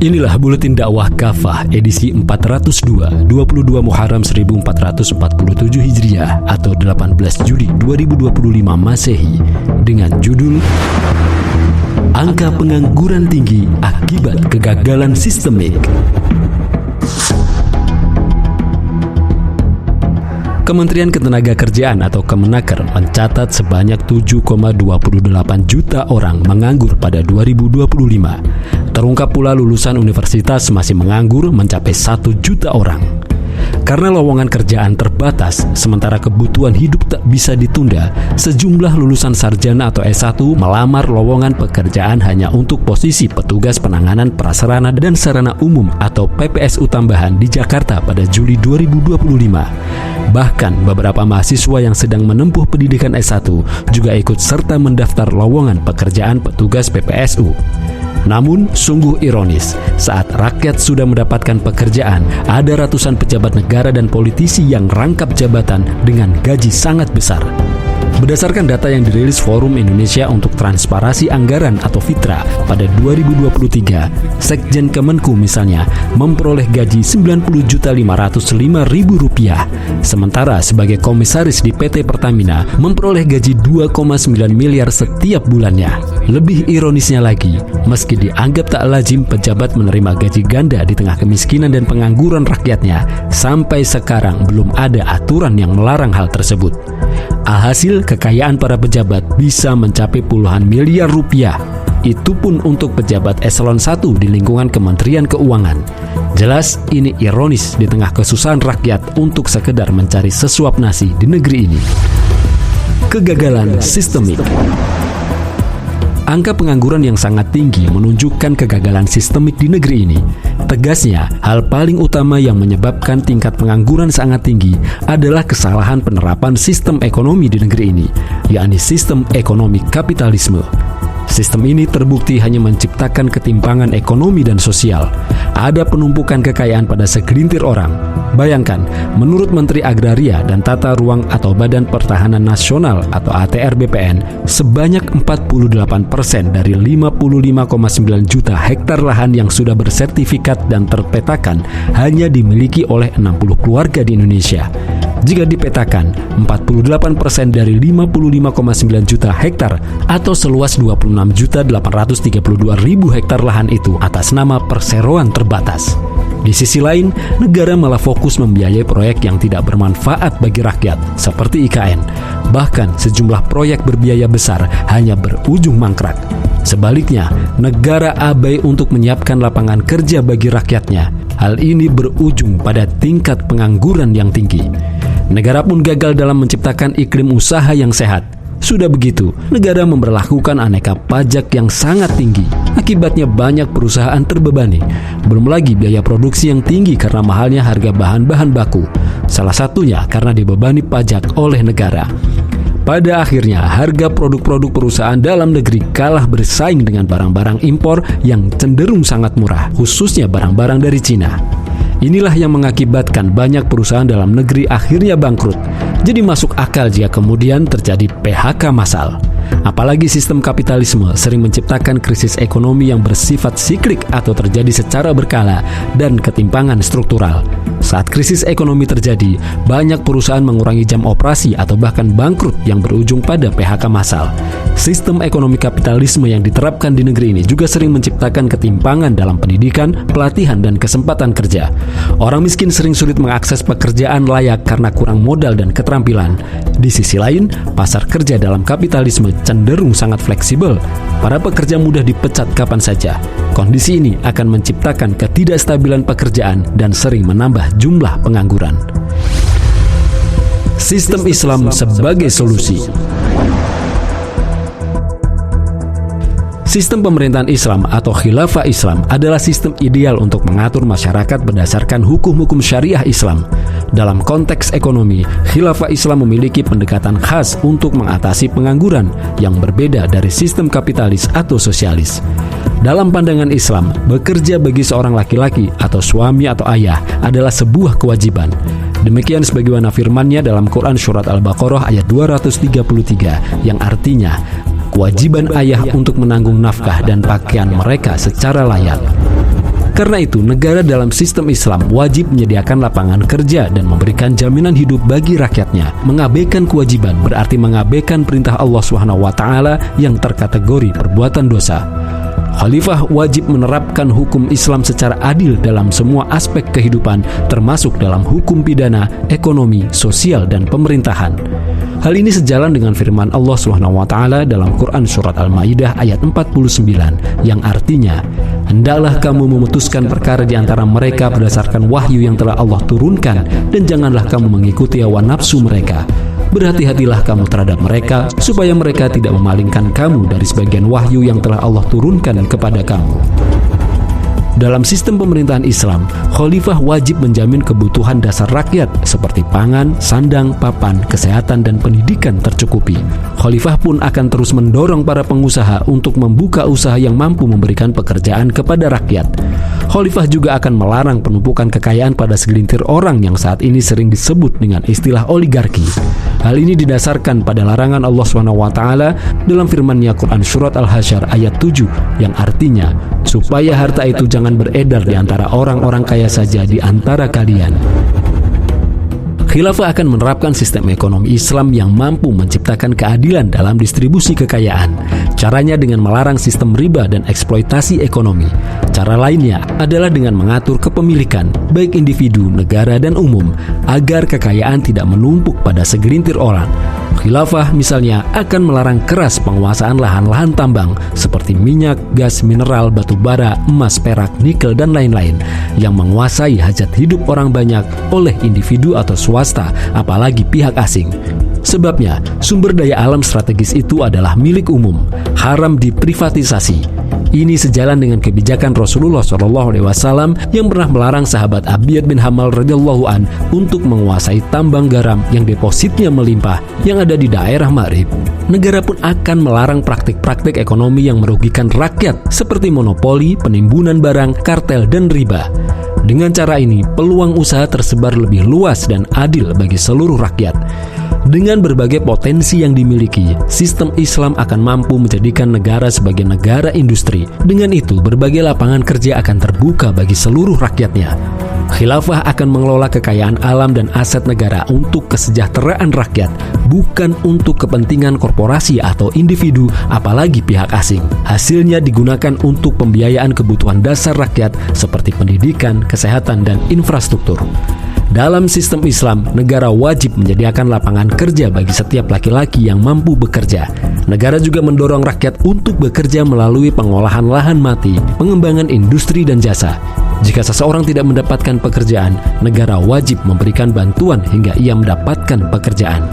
Inilah Buletin Dakwah Kafah edisi 402, 22 Muharram 1447 Hijriah atau 18 Juli 2025 Masehi dengan judul Angka Pengangguran Tinggi Akibat Kegagalan Sistemik. Kementerian Ketenagakerjaan atau Kemenaker mencatat sebanyak 7,28 juta orang menganggur pada 2025. Terungkap pula lulusan universitas masih menganggur mencapai 1 juta orang. Karena lowongan kerjaan terbatas, sementara kebutuhan hidup tak bisa ditunda, sejumlah lulusan sarjana atau S1 melamar lowongan pekerjaan hanya untuk posisi petugas penanganan prasarana dan sarana umum atau PPSU tambahan di Jakarta pada Juli 2025. Bahkan beberapa mahasiswa yang sedang menempuh pendidikan S1 juga ikut serta mendaftar lowongan pekerjaan petugas PPSU. Namun, sungguh ironis, saat rakyat sudah mendapatkan pekerjaan, ada ratusan pejabat negara dan politisi yang rangkap jabatan dengan gaji sangat besar. Berdasarkan data yang dirilis Forum Indonesia untuk Transparansi Anggaran atau FITRA pada 2023, Sekjen Kemenku misalnya memperoleh gaji Rp90.505.000, sementara sebagai komisaris di PT Pertamina memperoleh gaji 2,9 miliar setiap bulannya. Lebih ironisnya lagi, meski dianggap tak lazim pejabat menerima gaji ganda di tengah kemiskinan dan pengangguran rakyatnya, sampai sekarang belum ada aturan yang melarang hal tersebut. Alhasil, kekayaan para pejabat bisa mencapai puluhan miliar rupiah. Itu pun untuk pejabat eselon 1 di lingkungan Kementerian Keuangan. Jelas ini ironis di tengah kesusahan rakyat untuk sekedar mencari sesuap nasi di negeri ini. Kegagalan sistemik. Angka pengangguran yang sangat tinggi menunjukkan kegagalan sistemik di negeri ini. Tegasnya, hal paling utama yang menyebabkan tingkat pengangguran sangat tinggi adalah kesalahan penerapan sistem ekonomi di negeri ini, yakni sistem ekonomi kapitalisme. Sistem ini terbukti hanya menciptakan ketimpangan ekonomi dan sosial. Ada penumpukan kekayaan pada segelintir orang. Bayangkan, menurut Menteri Agraria dan Tata Ruang atau Badan Pertahanan Nasional atau ATR BPN, sebanyak 48% dari 55,9 juta hektar lahan yang sudah bersertifikat dan terpetakan hanya dimiliki oleh 60 keluarga di Indonesia. Jika dipetakan, 48% dari 55,9 juta hektar atau seluas 26.832.000 hektar lahan itu atas nama perseroan terbatas. Di sisi lain, negara malah fokus membiayai proyek yang tidak bermanfaat bagi rakyat, seperti IKN. Bahkan sejumlah proyek berbiaya besar hanya berujung mangkrak. Sebaliknya, negara abai untuk menyiapkan lapangan kerja bagi rakyatnya. Hal ini berujung pada tingkat pengangguran yang tinggi. Negara pun gagal dalam menciptakan iklim usaha yang sehat. Sudah begitu, negara memberlakukan aneka pajak yang sangat tinggi. Akibatnya banyak perusahaan terbebani. Belum lagi biaya produksi yang tinggi karena mahalnya harga bahan-bahan baku. Salah satunya karena dibebani pajak oleh negara. Pada akhirnya, harga produk-produk perusahaan dalam negeri kalah bersaing dengan barang-barang impor yang cenderung sangat murah, khususnya barang-barang dari Cina. Inilah yang mengakibatkan banyak perusahaan dalam negeri akhirnya bangkrut. Jadi masuk akal jika kemudian terjadi PHK massal. Apalagi sistem kapitalisme sering menciptakan krisis ekonomi yang bersifat siklik atau terjadi secara berkala dan ketimpangan struktural. Saat krisis ekonomi terjadi, banyak perusahaan mengurangi jam operasi atau bahkan bangkrut yang berujung pada PHK massal. Sistem ekonomi kapitalisme yang diterapkan di negeri ini juga sering menciptakan ketimpangan dalam pendidikan, pelatihan, dan kesempatan kerja. Orang miskin sering sulit mengakses pekerjaan layak karena kurang modal dan keterampilan. Di sisi lain, pasar kerja dalam kapitalisme cenderung sangat fleksibel. Para pekerja mudah dipecat kapan saja. Kondisi ini akan menciptakan ketidakstabilan pekerjaan dan sering menambah jumlah pengangguran. Sistem Islam sebagai solusi. Sistem pemerintahan Islam atau khilafah Islam adalah sistem ideal untuk mengatur masyarakat berdasarkan hukum-hukum syariah Islam. Dalam konteks ekonomi, khilafah Islam memiliki pendekatan khas untuk mengatasi pengangguran yang berbeda dari sistem kapitalis atau sosialis. Dalam pandangan Islam, bekerja bagi seorang laki-laki atau suami atau ayah adalah sebuah kewajiban. Demikian sebagaimana firman-Nya dalam Quran Surat Al-Baqarah ayat 233 yang artinya, kewajiban ayah untuk menanggung nafkah dan pakaian mereka secara layak. Karena itu, negara dalam sistem Islam wajib menyediakan lapangan kerja dan memberikan jaminan hidup bagi rakyatnya. Mengabaikan kewajiban berarti mengabaikan perintah Allah SWT yang terkategori perbuatan dosa. Khalifah wajib menerapkan hukum Islam secara adil dalam semua aspek kehidupan, termasuk dalam hukum pidana, ekonomi, sosial, dan pemerintahan. Hal ini sejalan dengan firman Allah SWT dalam Quran Surat Al-Ma'idah ayat 49 yang artinya, "Hendaklah kamu memutuskan perkara di antara mereka berdasarkan wahyu yang telah Allah turunkan, dan janganlah kamu mengikuti hawa nafsu mereka. Berhati-hatilah kamu terhadap mereka, supaya mereka tidak memalingkan kamu dari sebagian wahyu yang telah Allah turunkan kepada kamu." Dalam sistem pemerintahan Islam, khalifah wajib menjamin kebutuhan dasar rakyat seperti pangan, sandang, papan, kesehatan, dan pendidikan tercukupi. Khalifah pun akan terus mendorong para pengusaha untuk membuka usaha yang mampu memberikan pekerjaan kepada rakyat. Khalifah juga akan melarang penumpukan kekayaan pada segelintir orang yang saat ini sering disebut dengan istilah oligarki. Hal ini didasarkan pada larangan Allah SWT dalam firman-Nya Quran Surat Al-Hasyr ayat 7 yang artinya, supaya harta itu jangan beredar di antara orang-orang kaya saja di antara kalian. Khilafah akan menerapkan sistem ekonomi Islam yang mampu menciptakan keadilan dalam distribusi kekayaan. Caranya dengan melarang sistem riba dan eksploitasi ekonomi. Cara lainnya adalah dengan mengatur kepemilikan, baik individu, negara, dan umum, agar kekayaan tidak menumpuk pada segelintir orang. Khilafah misalnya akan melarang keras penguasaan lahan-lahan tambang seperti minyak, gas, mineral, batu bara, emas, perak, nikel, dan lain-lain yang menguasai hajat hidup orang banyak oleh individu atau swasta, apalagi pihak asing. Sebabnya, sumber daya alam strategis itu adalah milik umum, haram diprivatisasi. Ini sejalan dengan kebijakan Rasulullah SAW yang pernah melarang sahabat Abiyad bin Hamal radhiyallahu an untuk menguasai tambang garam yang depositnya melimpah yang ada di daerah Ma'rib. Negara pun akan melarang praktik-praktik ekonomi yang merugikan rakyat seperti monopoli, penimbunan barang, kartel, dan riba. Dengan cara ini, peluang usaha tersebar lebih luas dan adil bagi seluruh rakyat. Dengan berbagai potensi yang dimiliki, sistem Islam akan mampu menjadikan negara sebagai negara industri. Dengan itu, berbagai lapangan kerja akan terbuka bagi seluruh rakyatnya. Khilafah akan mengelola kekayaan alam dan aset negara untuk kesejahteraan rakyat, bukan untuk kepentingan korporasi atau individu, apalagi pihak asing. Hasilnya digunakan untuk pembiayaan kebutuhan dasar rakyat seperti pendidikan, kesehatan, dan infrastruktur. Dalam sistem Islam, negara wajib menyediakan lapangan kerja bagi setiap laki-laki yang mampu bekerja. Negara juga mendorong rakyat untuk bekerja melalui pengolahan lahan mati, pengembangan industri dan jasa. Jika seseorang tidak mendapatkan pekerjaan, negara wajib memberikan bantuan hingga ia mendapatkan pekerjaan.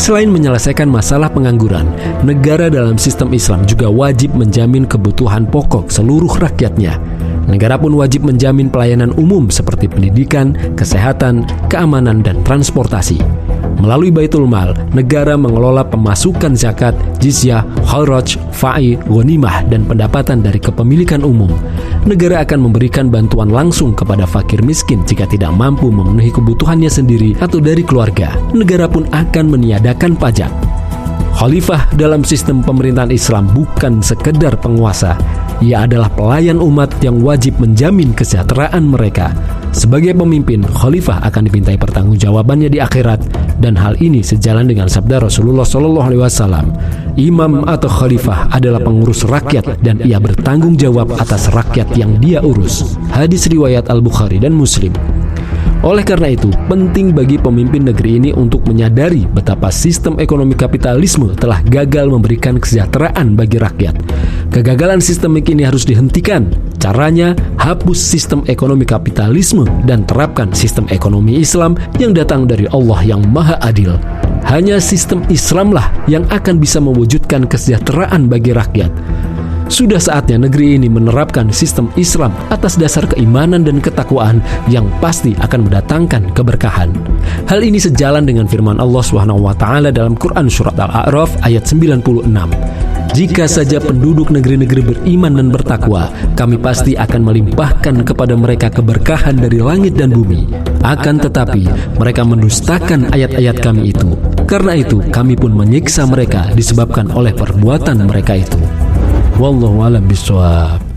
Selain menyelesaikan masalah pengangguran, negara dalam sistem Islam juga wajib menjamin kebutuhan pokok seluruh rakyatnya. Negara pun wajib menjamin pelayanan umum seperti pendidikan, kesehatan, keamanan, dan transportasi. Melalui Baitul Mal, negara mengelola pemasukan zakat, jizyah, kharaj, fa'i, ghanimah, dan pendapatan dari kepemilikan umum. Negara akan memberikan bantuan langsung kepada fakir miskin jika tidak mampu memenuhi kebutuhannya sendiri atau dari keluarga. Negara pun akan meniadakan pajak. Khalifah dalam sistem pemerintahan Islam bukan sekedar penguasa. Ia adalah pelayan umat yang wajib menjamin kesejahteraan mereka. Sebagai pemimpin, khalifah akan dipintai pertanggungjawabannya di akhirat, dan hal ini sejalan dengan sabda Rasulullah SAW. Imam atau khalifah adalah pengurus rakyat dan ia bertanggung jawab atas rakyat yang dia urus. Hadis riwayat Al-Bukhari dan Muslim. Oleh karena itu, penting bagi pemimpin negeri ini untuk menyadari betapa sistem ekonomi kapitalisme telah gagal memberikan kesejahteraan bagi rakyat. Kegagalan sistemik ini harus dihentikan. Caranya, hapus sistem ekonomi kapitalisme dan terapkan sistem ekonomi Islam yang datang dari Allah yang Maha Adil. Hanya sistem Islamlah yang akan bisa mewujudkan kesejahteraan bagi rakyat. Sudah saatnya negeri ini menerapkan sistem Islam atas dasar keimanan dan ketakwaan yang pasti akan mendatangkan keberkahan. Hal ini sejalan dengan firman Allah SWT dalam Quran Surat Al-A'raf ayat 96. Jika saja penduduk negeri-negeri beriman dan bertakwa, kami pasti akan melimpahkan kepada mereka keberkahan dari langit dan bumi. Akan tetapi, mereka mendustakan ayat-ayat kami itu. Karena itu, kami pun menyiksa mereka disebabkan oleh perbuatan mereka itu. Wallahu a'lam bishawab.